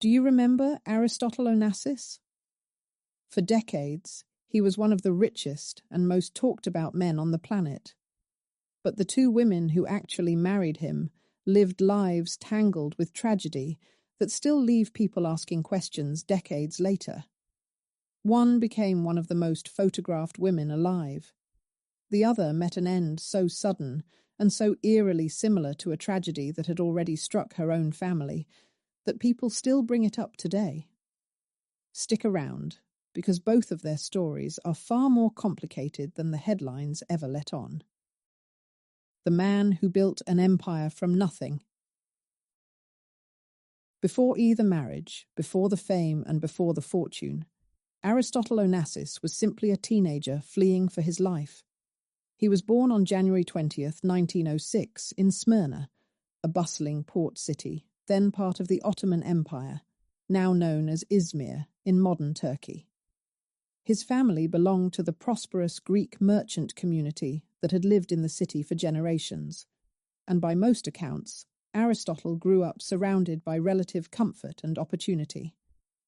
Do you remember Aristotle Onassis? For decades, he was one of the richest and most talked about men on the planet. But the two women who actually married him lived lives tangled with tragedy that still leave people asking questions decades later. One became one of the most photographed women alive. The other met an end so sudden and so eerily similar to a tragedy that had already struck her own family that people still bring it up today. Stick around, because both of their stories are far more complicated than the headlines ever let on. The man who built an empire from nothing. Before either marriage, before the fame and before the fortune, Aristotle Onassis was simply a teenager fleeing for his life. He was born on January 20th, 1906, in Smyrna, a bustling port city, then part of the Ottoman Empire, now known as Izmir in modern Turkey. His family belonged to the prosperous Greek merchant community that had lived in the city for generations, and by most accounts, Aristotle grew up surrounded by relative comfort and opportunity,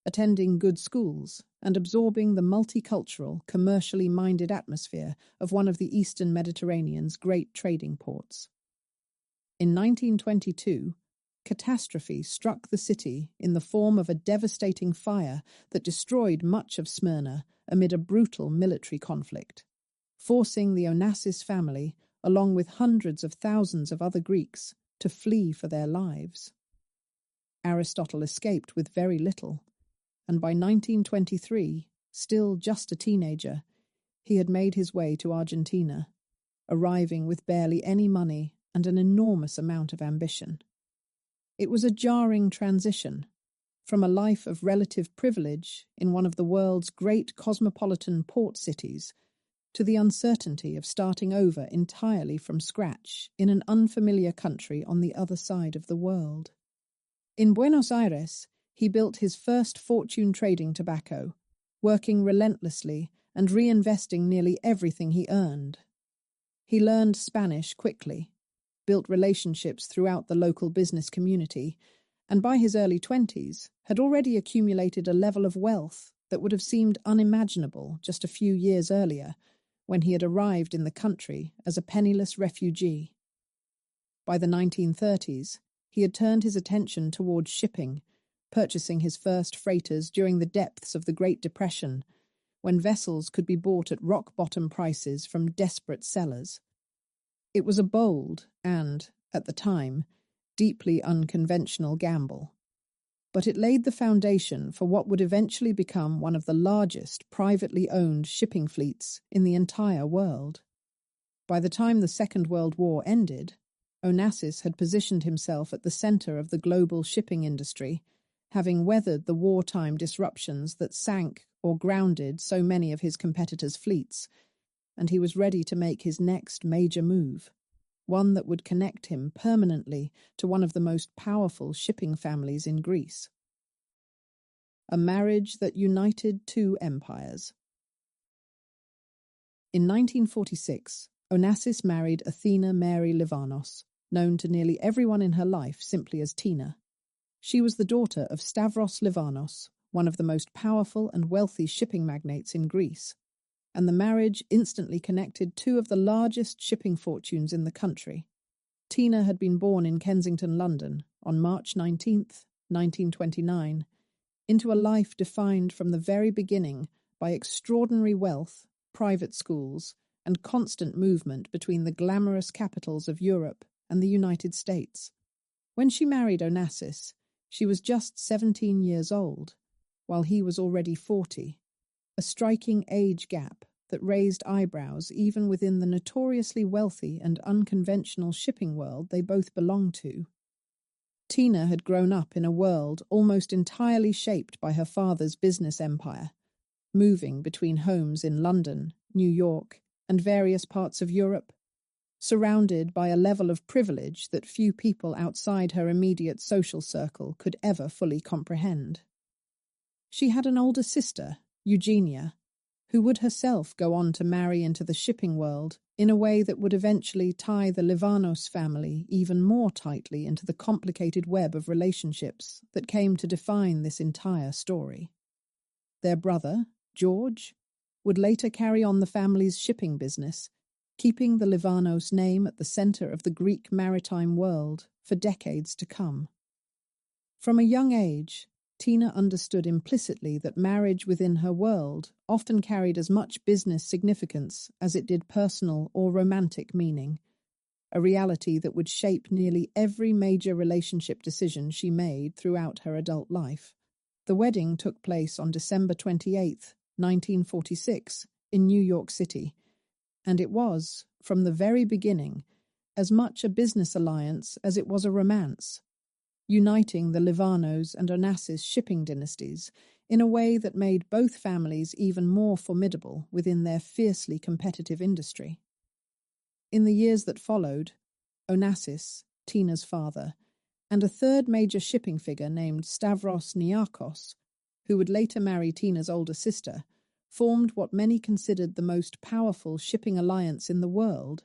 attending good schools and absorbing the multicultural, commercially minded atmosphere of one of the Eastern Mediterranean's great trading ports. In 1922, catastrophe struck the city in the form of a devastating fire that destroyed much of Smyrna amid a brutal military conflict, forcing the Onassis family, along with hundreds of thousands of other Greeks, to flee for their lives. Aristotle escaped with very little, and by 1923, still just a teenager, he had made his way to Argentina, arriving with barely any money and an enormous amount of ambition. It was a jarring transition, from a life of relative privilege in one of the world's great cosmopolitan port cities to the uncertainty of starting over entirely from scratch in an unfamiliar country on the other side of the world. In Buenos Aires, he built his first fortune trading tobacco, working relentlessly and reinvesting nearly everything he earned. He learned Spanish quickly, built relationships throughout the local business community, and by his early 20s had already accumulated a level of wealth that would have seemed unimaginable just a few years earlier, when he had arrived in the country as a penniless refugee. By the 1930s, he had turned his attention towards shipping, purchasing his first freighters during the depths of the Great Depression, when vessels could be bought at rock-bottom prices from desperate sellers. It was a bold and, at the time, deeply unconventional gamble, but it laid the foundation for what would eventually become one of the largest privately owned shipping fleets in the entire world. By the time the Second World War ended, Onassis had positioned himself at the center of the global shipping industry, having weathered the wartime disruptions that sank or grounded so many of his competitors' fleets, and he was ready to make his next major move, one that would connect him permanently to one of the most powerful shipping families in Greece. A marriage that united two empires. In 1946, Onassis married Athena Mary Livanos, known to nearly everyone in her life simply as Tina. She was the daughter of Stavros Livanos, one of the most powerful and wealthy shipping magnates in Greece, and the marriage instantly connected two of the largest shipping fortunes in the country. Tina had been born in Kensington, London, on March 19th, 1929, into a life defined from the very beginning by extraordinary wealth, private schools, and constant movement between the glamorous capitals of Europe and the United States. When she married Onassis, she was just 17 years old, while he was already 40, a striking age gap that raised eyebrows even within the notoriously wealthy and unconventional shipping world they both belonged to. Tina had grown up in a world almost entirely shaped by her father's business empire, moving between homes in London, New York, and various parts of Europe, surrounded by a level of privilege that few people outside her immediate social circle could ever fully comprehend. She had an older sister, Eugenia, who would herself go on to marry into the shipping world in a way that would eventually tie the Livanos family even more tightly into the complicated web of relationships that came to define this entire story. Their brother, George, would later carry on the family's shipping business, keeping the Livanos name at the center of the Greek maritime world for decades to come. From a young age, Tina understood implicitly that marriage within her world often carried as much business significance as it did personal or romantic meaning, a reality that would shape nearly every major relationship decision she made throughout her adult life. The wedding took place on December 28, 1946, in New York City, and it was, from the very beginning, as much a business alliance as it was a romance, uniting the Livanos and Onassis shipping dynasties in a way that made both families even more formidable within their fiercely competitive industry. In the years that followed, Onassis, Tina's father, and a third major shipping figure named Stavros Niarchos, who would later marry Tina's older sister, formed what many considered the most powerful shipping alliance in the world,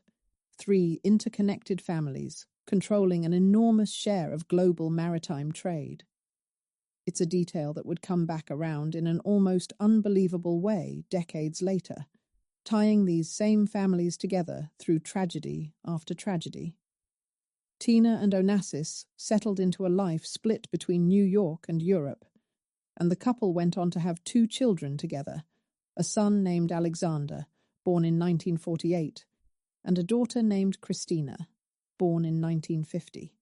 3 interconnected families controlling an enormous share of global maritime trade. It's a detail that would come back around in an almost unbelievable way decades later, tying these same families together through tragedy after tragedy. Tina and Onassis settled into a life split between New York and Europe, and the couple went on to have 2 children together, a son named Alexander, born in 1948, and a daughter named Christina, born in 1950.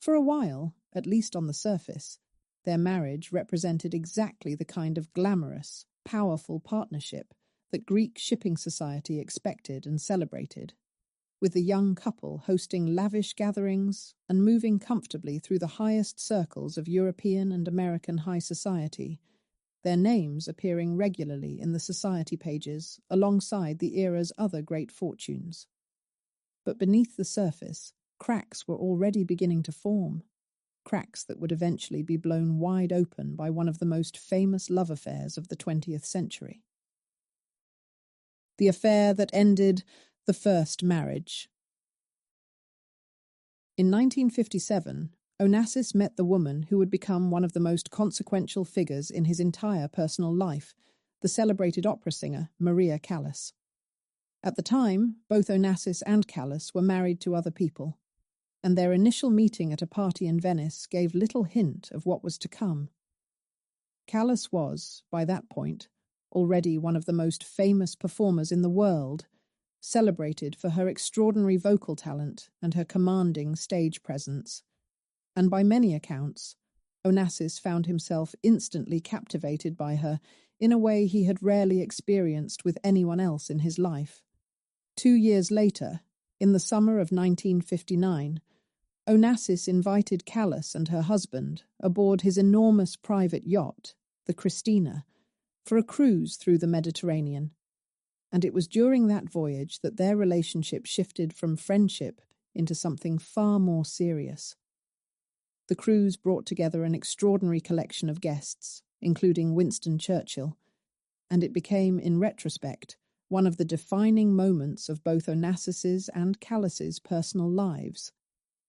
For a while, at least on the surface, their marriage represented exactly the kind of glamorous, powerful partnership that Greek shipping society expected and celebrated, with the young couple hosting lavish gatherings and moving comfortably through the highest circles of European and American high society, their names appearing regularly in the society pages alongside the era's other great fortunes. But beneath the surface, cracks were already beginning to form, cracks that would eventually be blown wide open by one of the most famous love affairs of the 20th century. The affair that ended the first marriage. In 1957, Onassis met the woman who would become one of the most consequential figures in his entire personal life, the celebrated opera singer Maria Callas. At the time, both Onassis and Callas were married to other people, and their initial meeting at a party in Venice gave little hint of what was to come. Callas was, by that point, already one of the most famous performers in the world, celebrated for her extraordinary vocal talent and her commanding stage presence. And by many accounts, Onassis found himself instantly captivated by her in a way he had rarely experienced with anyone else in his life. 2 years later, in the summer of 1959, Onassis invited Callas and her husband aboard his enormous private yacht, the Christina, for a cruise through the Mediterranean. And it was during that voyage that their relationship shifted from friendship into something far more serious. The cruise brought together an extraordinary collection of guests, including Winston Churchill, and it became, in retrospect, one of the defining moments of both Onassis's and Callas's personal lives,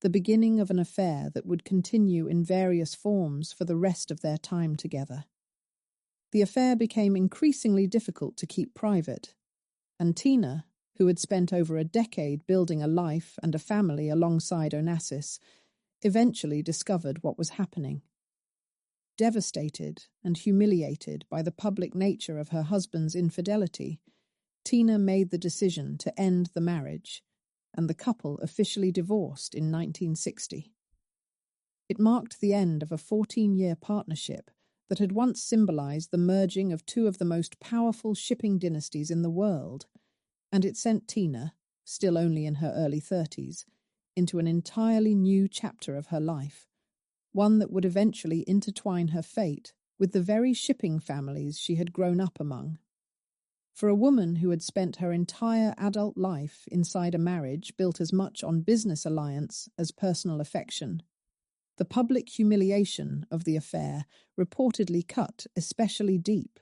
the beginning of an affair that would continue in various forms for the rest of their time together. The affair became increasingly difficult to keep private, and Tina, who had spent over a decade building a life and a family alongside Onassis, eventually discovered what was happening. Devastated and humiliated by the public nature of her husband's infidelity, Tina made the decision to end the marriage, and the couple officially divorced in 1960. It marked the end of a 14-year partnership that had once symbolized the merging of 2 of the most powerful shipping dynasties in the world, and it sent Tina, still only in her early 30s, into an entirely new chapter of her life, one that would eventually intertwine her fate with the very shipping families she had grown up among. For a woman who had spent her entire adult life inside a marriage built as much on business alliance as personal affection, the public humiliation of the affair reportedly cut especially deep,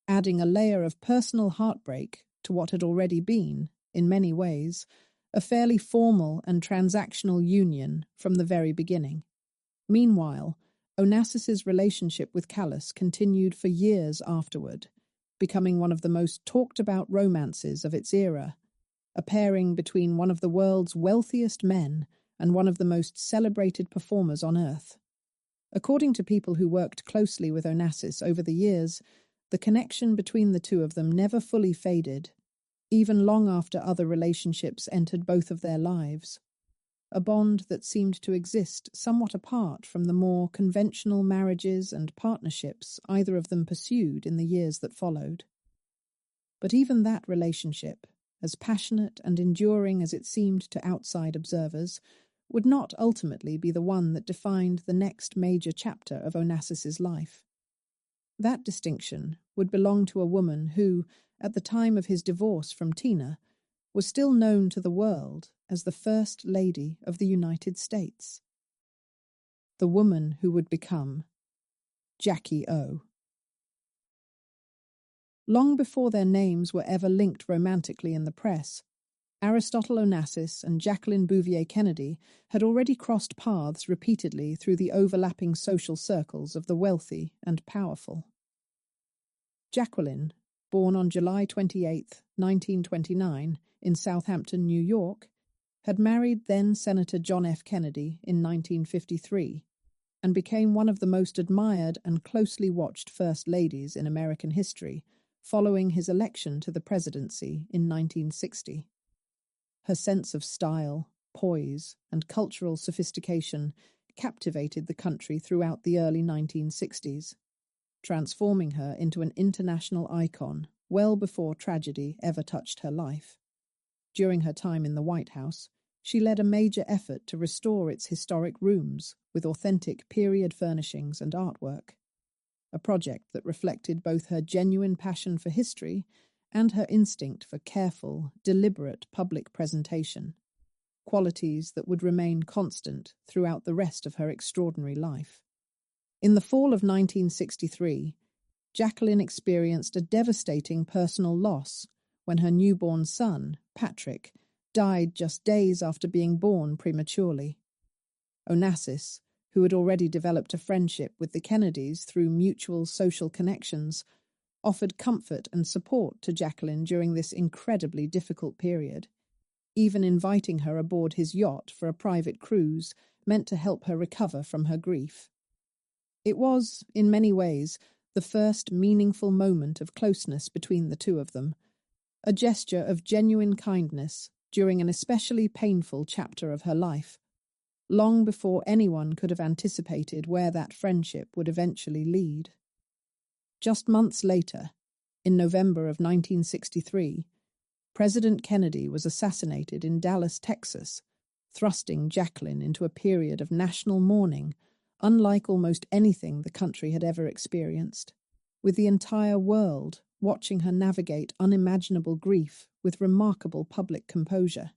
adding a layer of personal heartbreak to what had already been, in many ways, a fairly formal and transactional union from the very beginning. Meanwhile, Onassis's relationship with Callis continued for years afterward, becoming one of the most talked-about romances of its era, a pairing between one of the world's wealthiest men and one of the most celebrated performers on Earth. According to people who worked closely with Onassis over the years, the connection between the two of them never fully faded, even long after other relationships entered both of their lives. A bond that seemed to exist somewhat apart from the more conventional marriages and partnerships either of them pursued in the years that followed. But even that relationship, as passionate and enduring as it seemed to outside observers, would not ultimately be the one that defined the next major chapter of Onassis's life. That distinction would belong to a woman who, at the time of his divorce from Tina, was still known to the world as the First Lady of the United States. The woman who would become Jackie O. Long before their names were ever linked romantically in the press, Aristotle Onassis and Jacqueline Bouvier Kennedy had already crossed paths repeatedly through the overlapping social circles of the wealthy and powerful. Jacqueline, born on July 28, 1929, in Southampton, New York, had married then-Senator John F. Kennedy in 1953 and became one of the most admired and closely watched First Ladies in American history following his election to the presidency in 1960. Her sense of style, poise, and cultural sophistication captivated the country throughout the early 1960s, transforming her into an international icon well before tragedy ever touched her life. During her time in the White House, she led a major effort to restore its historic rooms with authentic period furnishings and artwork, a project that reflected both her genuine passion for history and her instinct for careful, deliberate public presentation, qualities that would remain constant throughout the rest of her extraordinary life. In the fall of 1963, Jacqueline experienced a devastating personal loss when her newborn son, Patrick, died just days after being born prematurely. Onassis, who had already developed a friendship with the Kennedys through mutual social connections, offered comfort and support to Jacqueline during this incredibly difficult period, even inviting her aboard his yacht for a private cruise meant to help her recover from her grief. It was, in many ways, the first meaningful moment of closeness between the two of them, a gesture of genuine kindness during an especially painful chapter of her life, long before anyone could have anticipated where that friendship would eventually lead. Just months later, in November of 1963, President Kennedy was assassinated in Dallas, Texas, thrusting Jacqueline into a period of national mourning unlike almost anything the country had ever experienced, with the entire world watching her navigate unimaginable grief with remarkable public composure.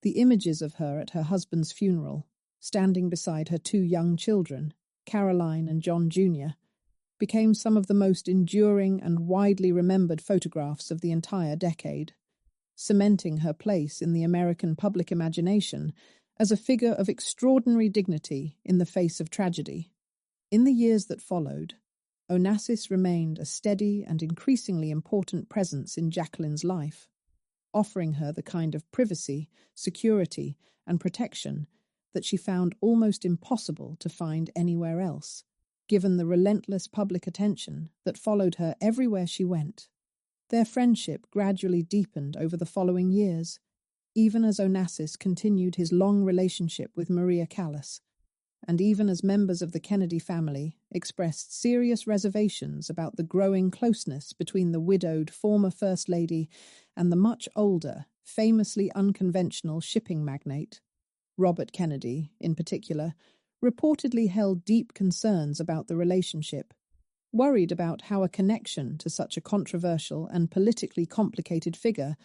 The images of her at her husband's funeral, standing beside her two young children, Caroline and John Jr., became some of the most enduring and widely remembered photographs of the entire decade, cementing her place in the American public imagination as a figure of extraordinary dignity in the face of tragedy. In the years that followed, Onassis remained a steady and increasingly important presence in Jacqueline's life, offering her the kind of privacy, security, and protection that she found almost impossible to find anywhere else, given the relentless public attention that followed her everywhere she went. Their friendship gradually deepened over the following years, even as Onassis continued his long relationship with Maria Callas, and even as members of the Kennedy family expressed serious reservations about the growing closeness between the widowed former First Lady and the much older, famously unconventional shipping magnate. Robert Kennedy, in particular, reportedly held deep concerns about the relationship, worried about how a connection to such a controversial and politically complicated figure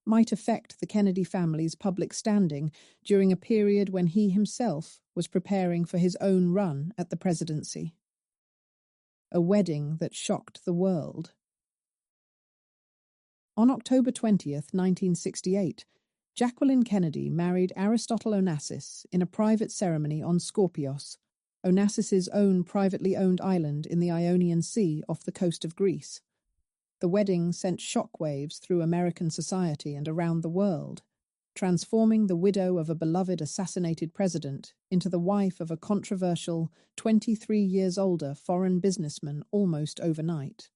might affect the Kennedy family's public standing during a period when he himself was preparing for his own run at the presidency. A wedding that shocked the world, On October 20th, 1968, Jacqueline Kennedy married Aristotle Onassis in a private ceremony on Skorpios, Onassis's own privately owned island in the Ionian Sea off the coast of Greece. The wedding sent shockwaves through American society and around the world, transforming the widow of a beloved assassinated president into the wife of a controversial 23 years older foreign businessman almost overnight.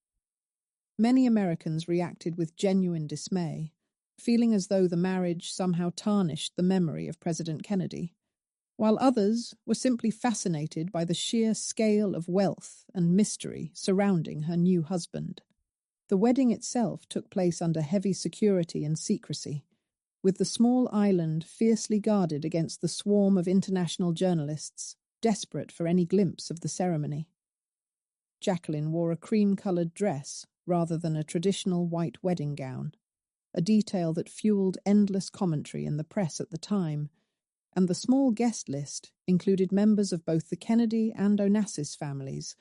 Many Americans reacted with genuine dismay, feeling as though the marriage somehow tarnished the memory of President Kennedy, while others were simply fascinated by the sheer scale of wealth and mystery surrounding her new husband. The wedding itself took place under heavy security and secrecy, with the small island fiercely guarded against the swarm of international journalists desperate for any glimpse of the ceremony. Jacqueline wore a cream-coloured dress rather than a traditional white wedding gown, a detail that fueled endless commentary in the press at the time, and the small guest list included members of both the Kennedy and Onassis families,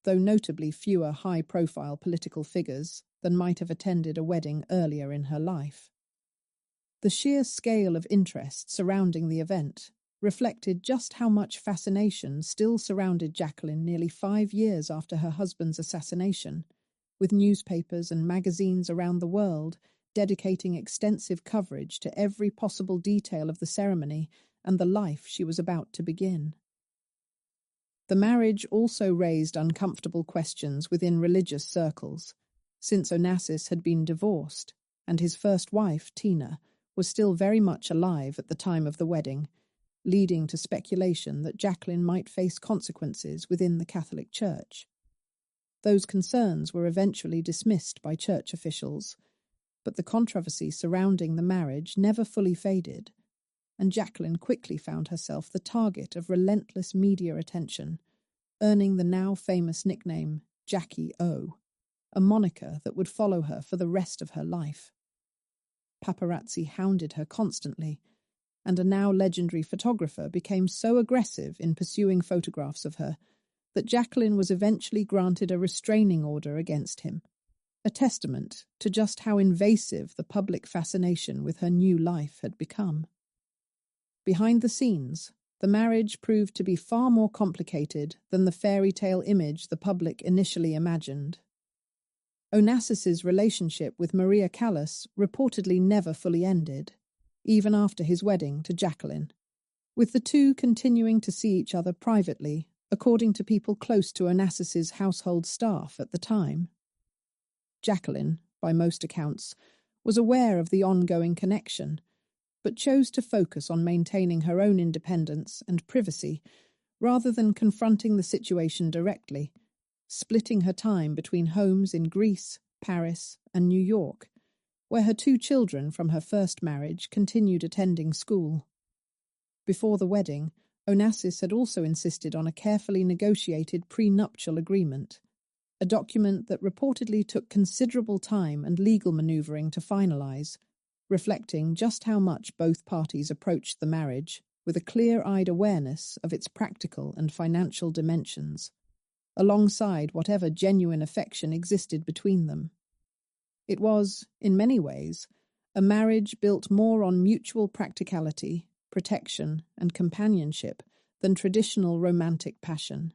though notably fewer high-profile political figures than might have attended a wedding earlier in her life. The sheer scale of interest surrounding the event reflected just how much fascination still surrounded Jacqueline nearly 5 years after her husband's assassination, with newspapers and magazines around the world dedicating extensive coverage to every possible detail of the ceremony and the life she was about to begin. The marriage also raised uncomfortable questions within religious circles, since Onassis had been divorced, and his first wife, Tina, was still very much alive at the time of the wedding, leading to speculation that Jacqueline might face consequences within the Catholic Church. Those concerns were eventually dismissed by church officials, but the controversy surrounding the marriage never fully faded, and Jacqueline quickly found herself the target of relentless media attention, earning the now famous nickname Jackie O, a moniker that would follow her for the rest of her life. Paparazzi hounded her constantly, and a now legendary photographer became so aggressive in pursuing photographs of her that Jacqueline was eventually granted a restraining order against him, a testament to just how invasive the public fascination with her new life had become. Behind the scenes, the marriage proved to be far more complicated than the fairy tale image the public initially imagined. Onassis's relationship with Maria Callas reportedly never fully ended, even after his wedding to Jacqueline, with the two continuing to see each other privately, according to people close to Onassis's household staff at the time. Jacqueline, by most accounts, was aware of the ongoing connection, but chose to focus on maintaining her own independence and privacy rather than confronting the situation directly, splitting her time between homes in Greece, Paris, and New York, where her 2 children from her first marriage continued attending school. Before the wedding, Onassis had also insisted on a carefully negotiated prenuptial agreement, a document that reportedly took considerable time and legal manoeuvring to finalise, reflecting just how much both parties approached the marriage with a clear-eyed awareness of its practical and financial dimensions, alongside whatever genuine affection existed between them. It was, in many ways, a marriage built more on mutual practicality, protection, and companionship than traditional romantic passion,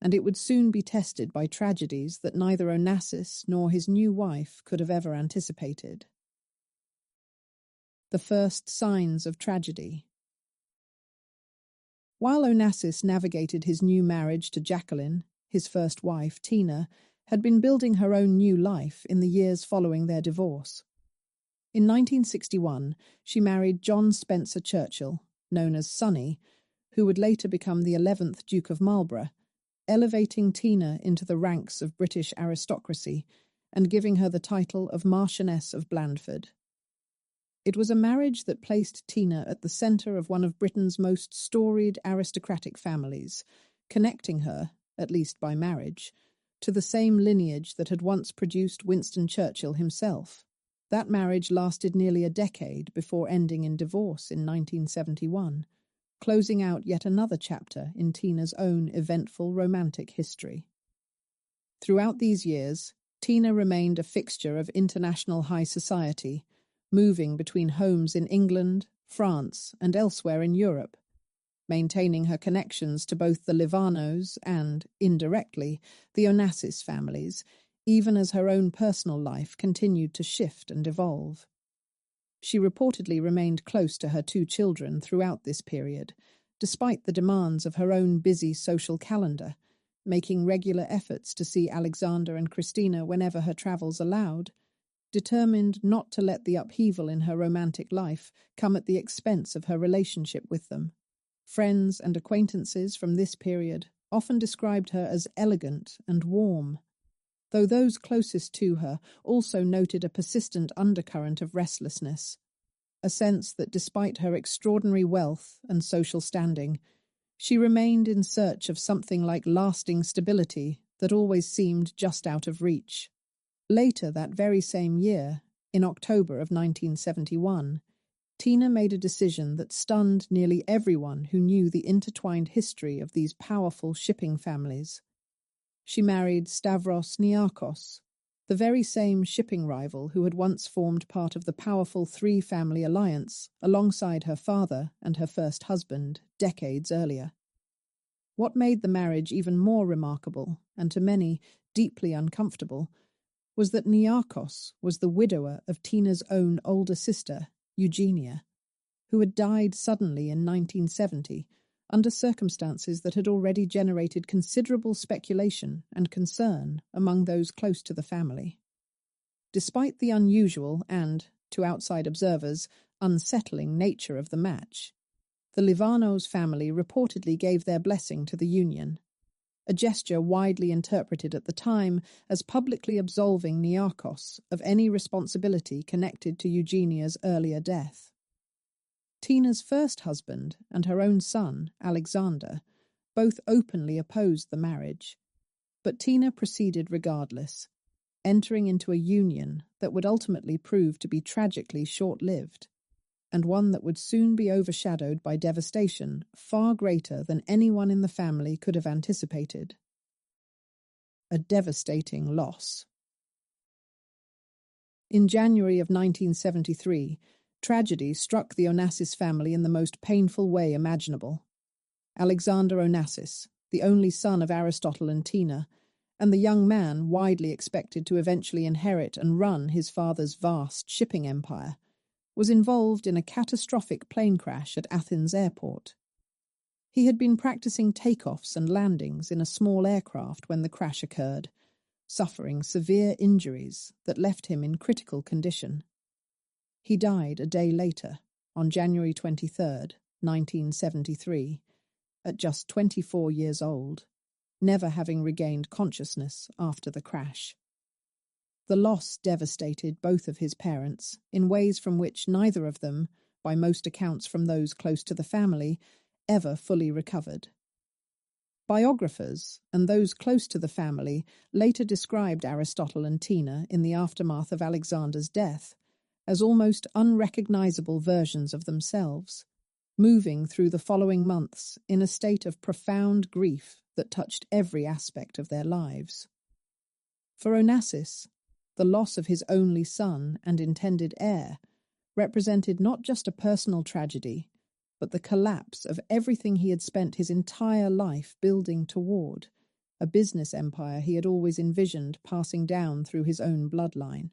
and it would soon be tested by tragedies that neither Onassis nor his new wife could have ever anticipated. The first signs of tragedy. While Onassis navigated his new marriage to Jacqueline, his first wife, Tina, had been building her own new life in the years following their divorce. In 1961, she married John Spencer Churchill, known as Sonny, who would later become the 11th Duke of Marlborough, elevating Tina into the ranks of British aristocracy and giving her the title of Marchioness of Blandford. It was a marriage that placed Tina at the centre of one of Britain's most storied aristocratic families, connecting her, at least by marriage, to the same lineage that had once produced Winston Churchill himself. That marriage lasted nearly a decade before ending in divorce in 1971, closing out yet another chapter in Tina's own eventful romantic history. Throughout these years, Tina remained a fixture of international high society, moving between homes in England, France, and elsewhere in Europe, maintaining her connections to both the Livanos and, indirectly, the Onassis families, even as her own personal life continued to shift and evolve. She reportedly remained close to her two children throughout this period, despite the demands of her own busy social calendar, making regular efforts to see Alexander and Christina whenever her travels allowed, determined not to let the upheaval in her romantic life come at the expense of her relationship with them. Friends and acquaintances from this period often described her as elegant and warm, though those closest to her also noted a persistent undercurrent of restlessness, a sense that despite her extraordinary wealth and social standing, she remained in search of something like lasting stability that always seemed just out of reach. Later that very same year, in October of 1971, Tina made a decision that stunned nearly everyone who knew the intertwined history of these powerful shipping families. She married Stavros Niarchos, the very same shipping rival who had once formed part of the powerful three-family alliance alongside her father and her first husband decades earlier. What made the marriage even more remarkable, and to many deeply uncomfortable, was that Niarchos was the widower of Tina's own older sister, Eugenia, who had died suddenly in 1970 under circumstances that had already generated considerable speculation and concern among those close to the family. Despite the unusual and, to outside observers, unsettling nature of the match, the Livanos family reportedly gave their blessing to the union, a gesture widely interpreted at the time as publicly absolving Niarchos of any responsibility connected to Eugenia's earlier death. Tina's first husband and her own son, Alexander, both openly opposed the marriage, but Tina proceeded regardless, entering into a union that would ultimately prove to be tragically short-lived, and one that would soon be overshadowed by devastation far greater than anyone in the family could have anticipated. A devastating loss. In January of 1973, tragedy struck the Onassis family in the most painful way imaginable. Alexander Onassis, the only son of Aristotle and Tina, and the young man widely expected to eventually inherit and run his father's vast shipping empire, was involved in a catastrophic plane crash at Athens airport. He had been practicing takeoffs and landings in a small aircraft when the crash occurred, suffering severe injuries that left him in critical condition. He died a day later, on January 23, 1973, at just 24 years old, never having regained consciousness after the crash. The loss devastated both of his parents in ways from which neither of them, by most accounts from those close to the family, ever fully recovered. Biographers and those close to the family later described Aristotle and Tina in the aftermath of Alexander's death as almost unrecognizable versions of themselves, moving through the following months in a state of profound grief that touched every aspect of their lives. For Onassis, the loss of his only son and intended heir represented not just a personal tragedy, but the collapse of everything he had spent his entire life building toward, a business empire he had always envisioned passing down through his own bloodline.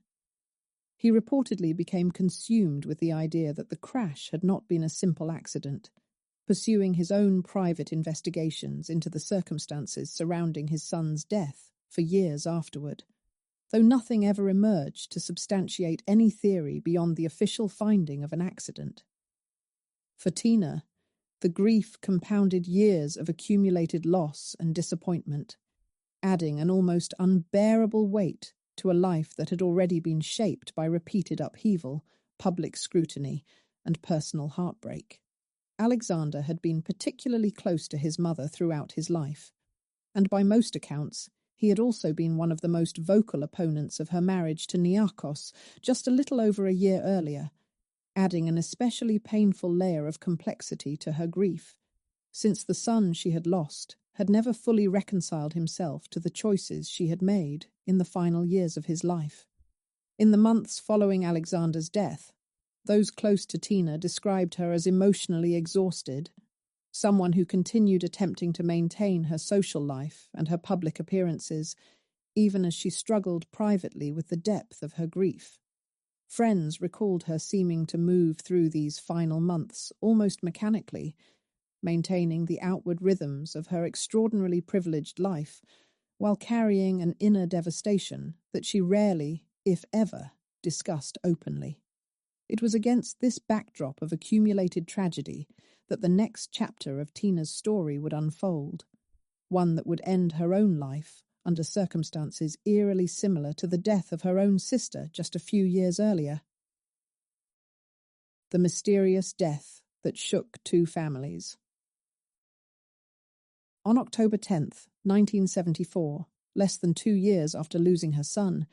He reportedly became consumed with the idea that the crash had not been a simple accident, pursuing his own private investigations into the circumstances surrounding his son's death for years afterward, though nothing ever emerged to substantiate any theory beyond the official finding of an accident. For Tina, the grief compounded years of accumulated loss and disappointment, adding an almost unbearable weight to a life that had already been shaped by repeated upheaval, public scrutiny, and personal heartbreak. Alexander had been particularly close to his mother throughout his life, and by most accounts, he had also been one of the most vocal opponents of her marriage to Niarchos just a little over a year earlier, adding an especially painful layer of complexity to her grief, since the son she had lost had never fully reconciled himself to the choices she had made in the final years of his life. In the months following Alexander's death, those close to Tina described her as emotionally exhausted, someone who continued attempting to maintain her social life and her public appearances, even as she struggled privately with the depth of her grief. Friends recalled her seeming to move through these final months almost mechanically, maintaining the outward rhythms of her extraordinarily privileged life, while carrying an inner devastation that she rarely, if ever, discussed openly. It was against this backdrop of accumulated tragedy that the next chapter of Tina's story would unfold, one that would end her own life under circumstances eerily similar to the death of her own sister just a few years earlier. The mysterious death that shook two families. On October 10th, 1974, less than 2 years after losing her son,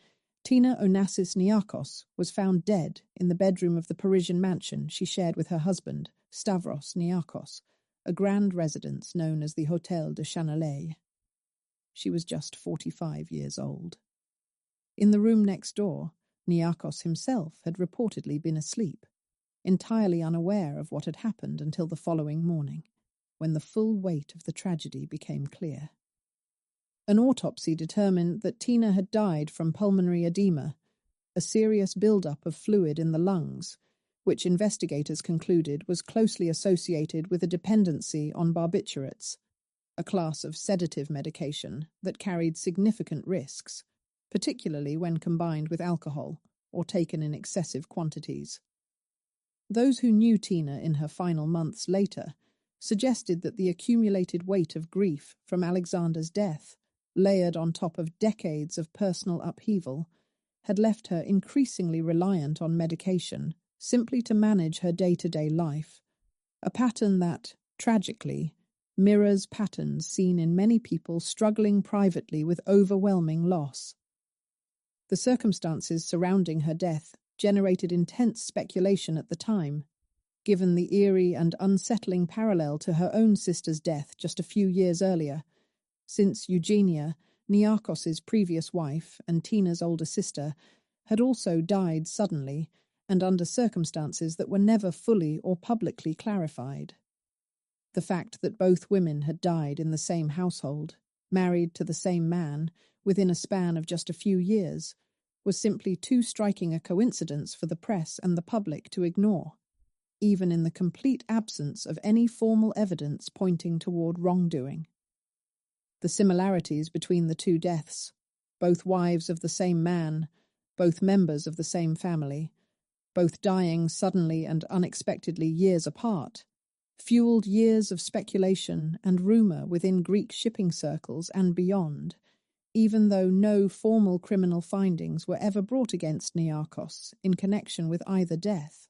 Tina Onassis Niarchos was found dead in the bedroom of the Parisian mansion she shared with her husband, Stavros Niarchos, a grand residence known as the dare.Channel. She was just 45 years old. In the room next door, Niarchos himself had reportedly been asleep, entirely unaware of what had happened until the following morning, when the full weight of the tragedy became clear. An autopsy determined that Tina had died from pulmonary edema, a serious buildup of fluid in the lungs, which investigators concluded was closely associated with a dependency on barbiturates, a class of sedative medication that carried significant risks, particularly when combined with alcohol or taken in excessive quantities. Those who knew Tina in her final months later suggested that the accumulated weight of grief from Alexander's death, layered on top of decades of personal upheaval, had left her increasingly reliant on medication simply to manage her day-to-day life, a pattern that, tragically, mirrors patterns seen in many people struggling privately with overwhelming loss. The circumstances surrounding her death generated intense speculation at the time, given the eerie and unsettling parallel to her own sister's death just a few years earlier, since Eugenia, Niarchos's previous wife and Tina's older sister, had also died suddenly and under circumstances that were never fully or publicly clarified. The fact that both women had died in the same household, married to the same man, within a span of just a few years, was simply too striking a coincidence for the press and the public to ignore, even in the complete absence of any formal evidence pointing toward wrongdoing. The similarities between the two deaths, both wives of the same man, both members of the same family, both dying suddenly and unexpectedly years apart, fueled years of speculation and rumour within Greek shipping circles and beyond, even though no formal criminal findings were ever brought against Niarchos in connection with either death.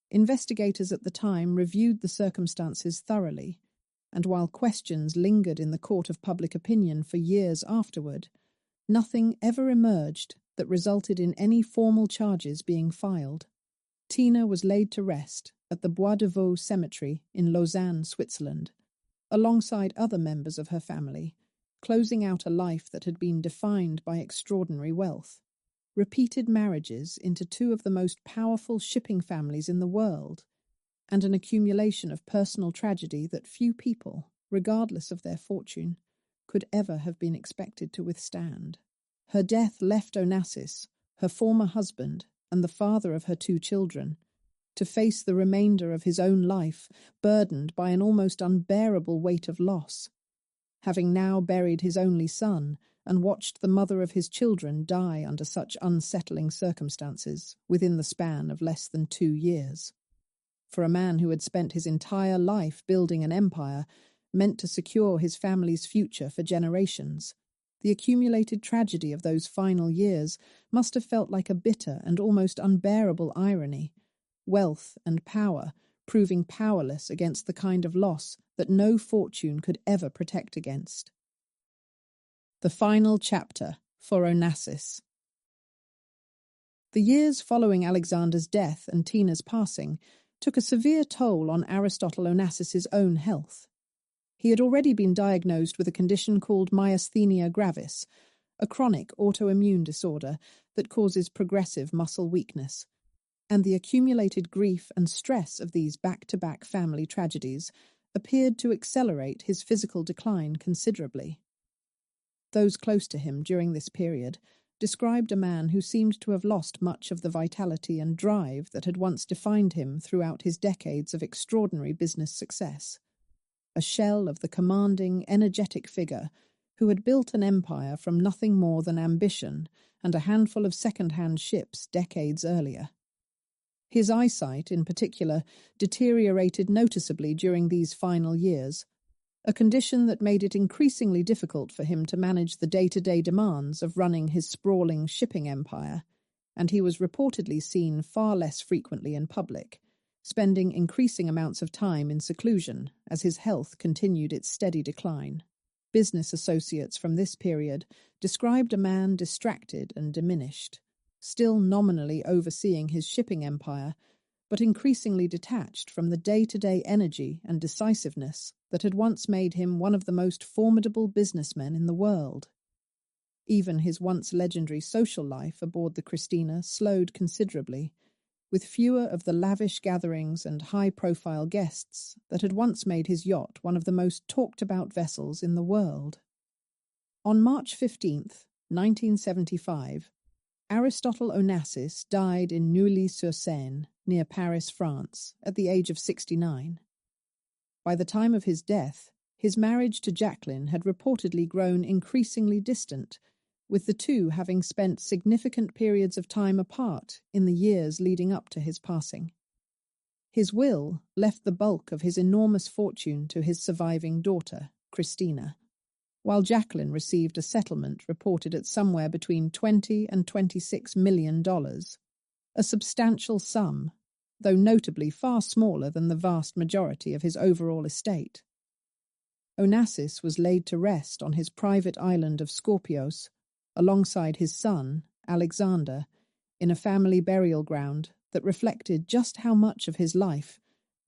Investigators at the time reviewed the circumstances thoroughly, and while questions lingered in the court of public opinion for years afterward, nothing ever emerged that resulted in any formal charges being filed. Tina was laid to rest at the Bois de Vaux cemetery in Lausanne, Switzerland, alongside other members of her family, closing out a life that had been defined by extraordinary wealth, repeated marriages into two of the most powerful shipping families in the world, and an accumulation of personal tragedy that few people, regardless of their fortune, could ever have been expected to withstand. Her death left Onassis, her former husband, and the father of her 2 children, to face the remainder of his own life burdened by an almost unbearable weight of loss. Having now buried his only son and watched the mother of his children die under such unsettling circumstances within the span of less than 2 years. For a man who had spent his entire life building an empire meant to secure his family's future for generations, the accumulated tragedy of those final years must have felt like a bitter and almost unbearable irony, wealth and power proving powerless against the kind of loss that no fortune could ever protect against. The final chapter for Onassis. The years following Alexander's death and Tina's passing took a severe toll on Aristotle Onassis's own health. He had already been diagnosed with a condition called myasthenia gravis, a chronic autoimmune disorder that causes progressive muscle weakness, and the accumulated grief and stress of these back-to-back family tragedies appeared to accelerate his physical decline considerably. Those close to him during this period described a man who seemed to have lost much of the vitality and drive that had once defined him throughout his decades of extraordinary business success. A shell of the commanding, energetic figure who had built an empire from nothing more than ambition and a handful of second-hand ships decades earlier. His eyesight, in particular, deteriorated noticeably during these final years, a condition that made it increasingly difficult for him to manage the day-to-day demands of running his sprawling shipping empire, and he was reportedly seen far less frequently in public, spending increasing amounts of time in seclusion as his health continued its steady decline. Business associates from this period described a man distracted and diminished, still nominally overseeing his shipping empire, but increasingly detached from the day-to-day energy and decisiveness that had once made him one of the most formidable businessmen in the world. Even his once legendary social life aboard the Christina slowed considerably, with fewer of the lavish gatherings and high-profile guests that had once made his yacht one of the most talked-about vessels in the world. On March 15th, 1975, Aristotle Onassis died in Neuilly-sur-Seine, near Paris, France, at the age of 69. By the time of his death, his marriage to Jacqueline had reportedly grown increasingly distant, with the two having spent significant periods of time apart in the years leading up to his passing. His will left the bulk of his enormous fortune to his surviving daughter, Christina, while Jacqueline received a settlement reported at somewhere between $20 and $26 million, a substantial sum, though notably far smaller than the vast majority of his overall estate. Onassis was laid to rest on his private island of Scorpios, alongside his son, Alexander, in a family burial ground that reflected just how much of his life,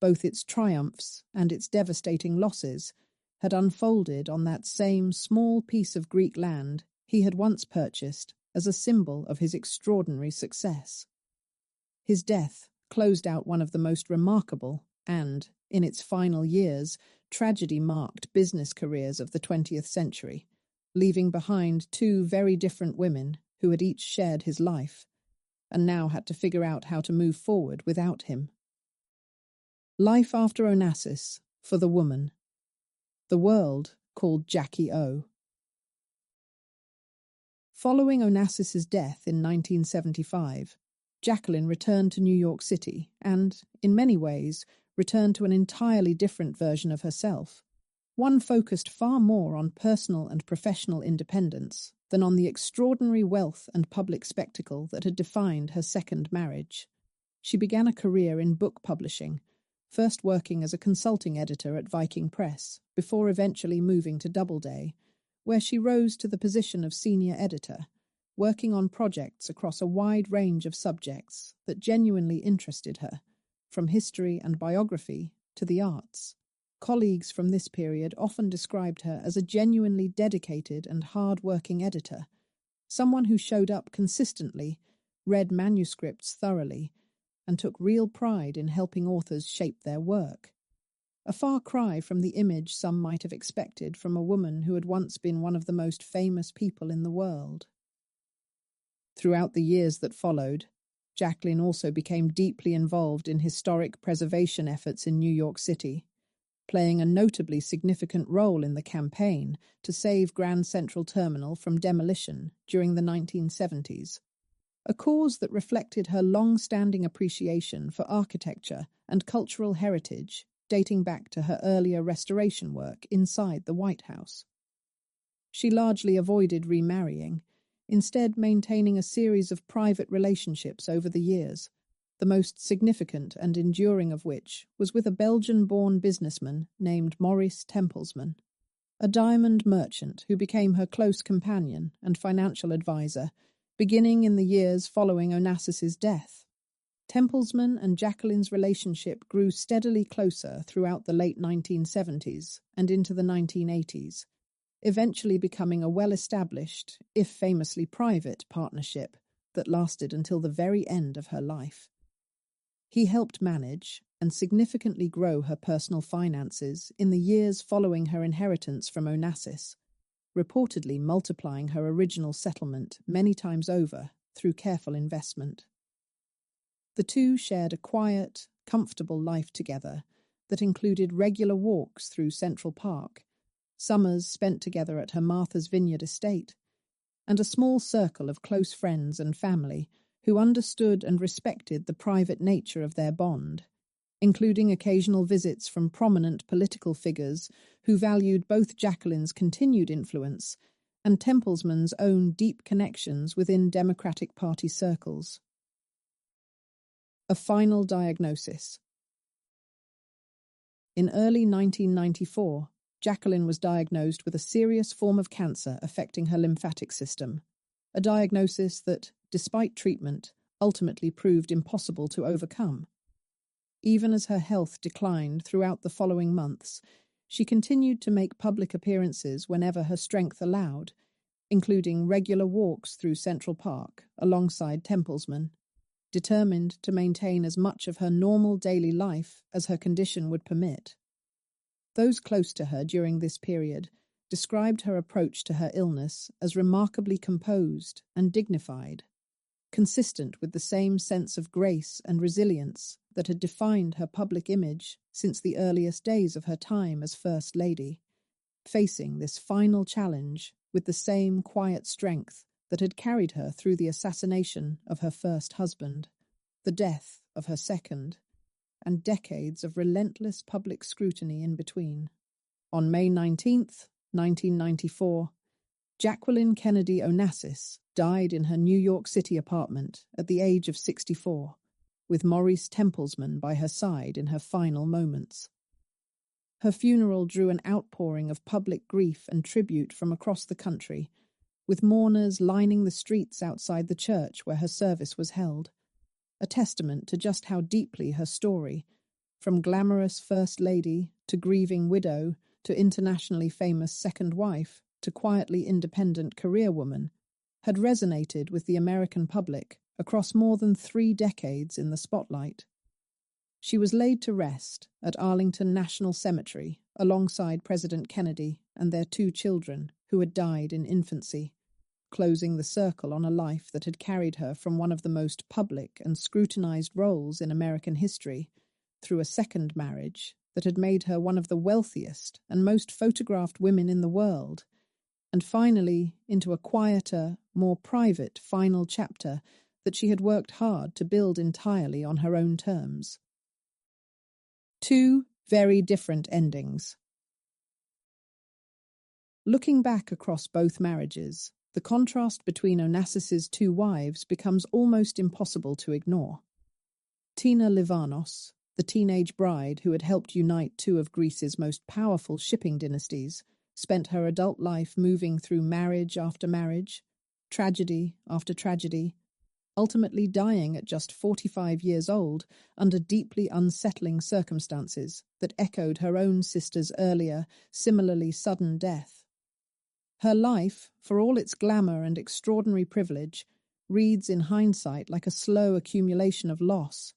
both its triumphs and its devastating losses, had unfolded on that same small piece of Greek land he had once purchased as a symbol of his extraordinary success. His death closed out one of the most remarkable and, in its final years, tragedy-marked business careers of the 20th century, leaving behind two very different women who had each shared his life, and now had to figure out how to move forward without him. Life after Onassis, for the woman. The world called Jackie O. Following Onassis's death in 1975, Jacqueline returned to New York City and, in many ways, returned to an entirely different version of herself, one focused far more on personal and professional independence than on the extraordinary wealth and public spectacle that had defined her second marriage. She began a career in book publishing, first working as a consulting editor at Viking Press, before eventually moving to Doubleday, where she rose to the position of senior editor, working on projects across a wide range of subjects that genuinely interested her, from history and biography to the arts. Colleagues from this period often described her as a genuinely dedicated and hard-working editor, someone who showed up consistently, read manuscripts thoroughly, and took real pride in helping authors shape their work. A far cry from the image some might have expected from a woman who had once been one of the most famous people in the world. Throughout the years that followed, Jacqueline also became deeply involved in historic preservation efforts in New York City, playing a notably significant role in the campaign to save Grand Central Terminal from demolition during the 1970s, a cause that reflected her long-standing appreciation for architecture and cultural heritage dating back to her earlier restoration work inside the White House. She largely avoided remarrying, instead maintaining a series of private relationships over the years, the most significant and enduring of which was with a Belgian-born businessman named Maurice Tempelsman, a diamond merchant who became her close companion and financial advisor, beginning in the years following Onassis's death. Templesman and Jacqueline's relationship grew steadily closer throughout the late 1970s and into the 1980s, eventually becoming a well-established, if famously private, partnership that lasted until the very end of her life. He helped manage and significantly grow her personal finances in the years following her inheritance from Onassis, reportedly multiplying her original settlement many times over through careful investment. The two shared a quiet, comfortable life together that included regular walks through Central Park, summers spent together at her Martha's Vineyard estate, and a small circle of close friends and family who understood and respected the private nature of their bond, including occasional visits from prominent political figures who valued both Jacqueline's continued influence and Templesman's own deep connections within Democratic Party circles. A final diagnosis. In early 1994, Jacqueline was diagnosed with a serious form of cancer affecting her lymphatic system, a diagnosis that, despite treatment, ultimately proved impossible to overcome. Even as her health declined throughout the following months, she continued to make public appearances whenever her strength allowed, including regular walks through Central Park alongside Templesman, determined to maintain as much of her normal daily life as her condition would permit. Those close to her during this period described her approach to her illness as remarkably composed and dignified, consistent with the same sense of grace and resilience that had defined her public image since the earliest days of her time as First Lady, facing this final challenge with the same quiet strength that had carried her through the assassination of her first husband, the death of her second, and decades of relentless public scrutiny in between. On May 19th, 1994, Jacqueline Kennedy Onassis died in her New York City apartment at the age of 64, with Maurice Templesman by her side in her final moments. Her funeral drew an outpouring of public grief and tribute from across the country, with mourners lining the streets outside the church where her service was held, a testament to just how deeply her story, from glamorous First Lady to grieving widow to internationally famous second wife to quietly independent career woman, had resonated with the American public across more than 3 decades in the spotlight. She was laid to rest at Arlington National Cemetery alongside President Kennedy and their 2 children who had died in infancy, closing the circle on a life that had carried her from one of the most public and scrutinized roles in American history through a second marriage that had made her one of the wealthiest and most photographed women in the world, and finally into a quieter, more private final chapter that she had worked hard to build entirely on her own terms. 2 very different endings. Looking back across both marriages, the contrast between Onassis's 2 wives becomes almost impossible to ignore. Tina Livanos, the teenage bride who had helped unite 2 of Greece's most powerful shipping dynasties, spent her adult life moving through marriage after marriage, tragedy after tragedy, ultimately dying at just 45 years old under deeply unsettling circumstances that echoed her own sister's earlier, similarly sudden death. Her life, for all its glamour and extraordinary privilege, reads in hindsight like a slow accumulation of loss,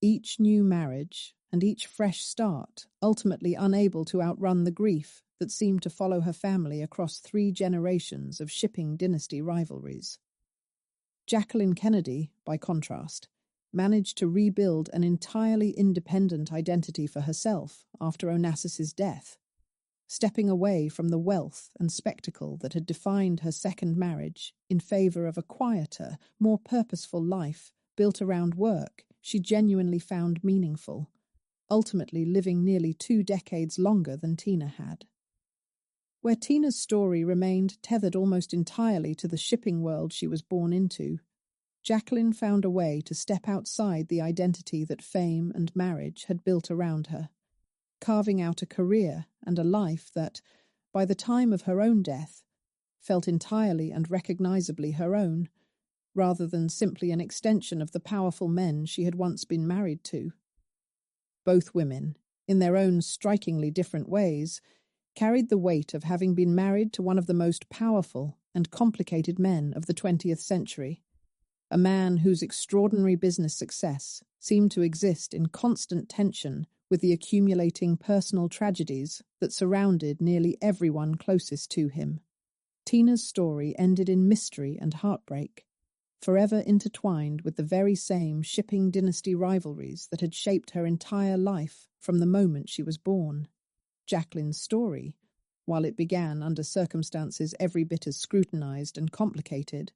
each new marriage and each fresh start ultimately unable to outrun the grief that seemed to follow her family across 3 generations of shipping dynasty rivalries. Jacqueline Kennedy, by contrast, managed to rebuild an entirely independent identity for herself after Onassis's death, stepping away from the wealth and spectacle that had defined her second marriage in favor of a quieter, more purposeful life built around work she genuinely found meaningful, ultimately living nearly 2 decades longer than Tina had. Where Tina's story remained tethered almost entirely to the shipping world she was born into, Jacqueline found a way to step outside the identity that fame and marriage had built around her, carving out a career and a life that, by the time of her own death, felt entirely and recognizably her own, rather than simply an extension of the powerful men she had once been married to. Both women, in their own strikingly different ways, carried the weight of having been married to one of the most powerful and complicated men of the 20th century, a man whose extraordinary business success seemed to exist in constant tension with the accumulating personal tragedies that surrounded nearly everyone closest to him. Tina's story ended in mystery and heartbreak, forever intertwined with the very same shipping dynasty rivalries that had shaped her entire life from the moment she was born. Jacqueline's story, while it began under circumstances every bit as scrutinized and complicated,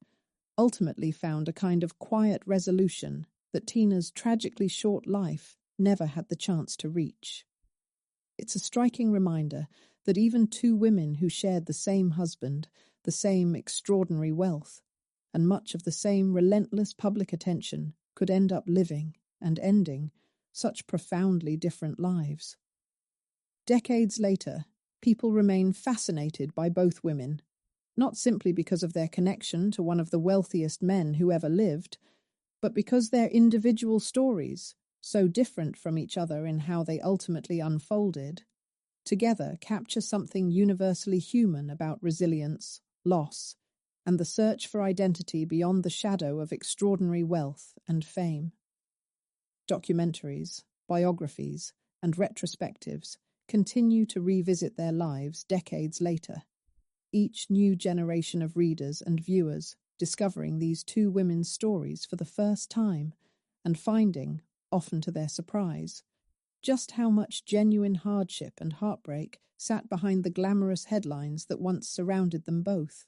ultimately found a kind of quiet resolution that Tina's tragically short life never had the chance to reach. It's a striking reminder that even two women who shared the same husband, the same extraordinary wealth, and much of the same relentless public attention could end up living and ending such profoundly different lives. Decades later, people remain fascinated by both women, not simply because of their connection to one of the wealthiest men who ever lived, but because their individual stories, so different from each other in how they ultimately unfolded, together capture something universally human about resilience, loss, and the search for identity beyond the shadow of extraordinary wealth and fame. Documentaries, biographies, and retrospectives continue to revisit their lives decades later, each new generation of readers and viewers discovering these two women's stories for the first time and finding, often to their surprise, just how much genuine hardship and heartbreak sat behind the glamorous headlines that once surrounded them both.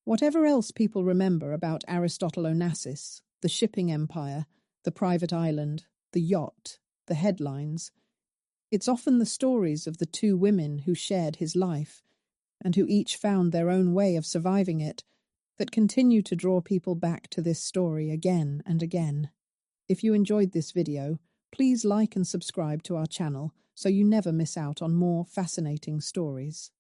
Whatever else people remember about Aristotle Onassis, the shipping empire, the private island, the yacht, the headlines, it's often the stories of the two women who shared his life, and who each found their own way of surviving it, that continue to draw people back to this story again and again. If you enjoyed this video, please like and subscribe to our channel so you never miss out on more fascinating stories.